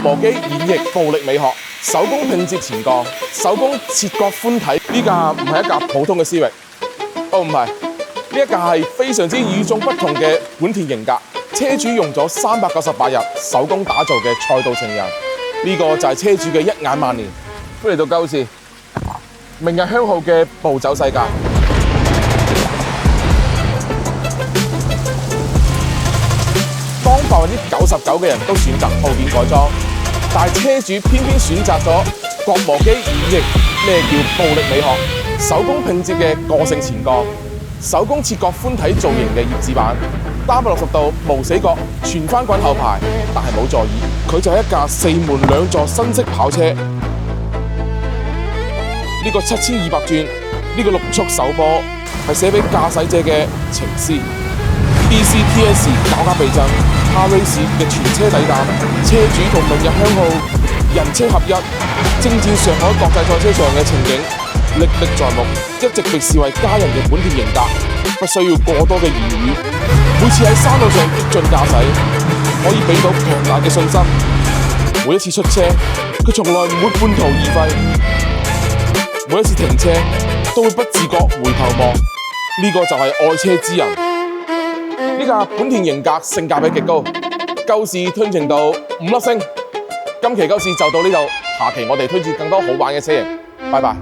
磨機演繹暴力美學，手工拼接前杠，手工切割寬體。呢架唔係一架普通嘅思域，唔係，呢一架係非常之與眾不同嘅本田型格。車主用咗398日手工打造嘅賽道情人，呢個就係車主嘅一眼萬年。歡迎嚟到鳩士，明日香號嘅暴走世界。當99%嘅人都選擇套件改裝，但係車主偏偏選擇咗割磨機演繹咩叫暴力美學，手工拼接嘅個性前杠，手工切割寬體造型嘅葉子板，單160度無死角全翻滾後排，但係冇座椅。佢就係一架4門2座新式跑車。呢個7200轉，呢個6速手波係寫俾駕駛者嘅情詩。DCTS 搞避震，Car Race 嘅全車底膽，車主同明日香號人車合一，征戰上海國際賽車場嘅情景歷歷在目，一直被視為家人嘅本田型格，不需要過多嘅言語。每次喺山路上激進駕駛，可以俾到強大嘅信心。每一次出車，佢從來唔會半途而廢。每一次停車，都會不自覺回頭望。呢個就係愛車之人。呢架本田型格性價比極高，鳩士推薦到5粒星。今期鳩士就到呢度，下期我哋推薦更多好玩嘅車型。拜拜。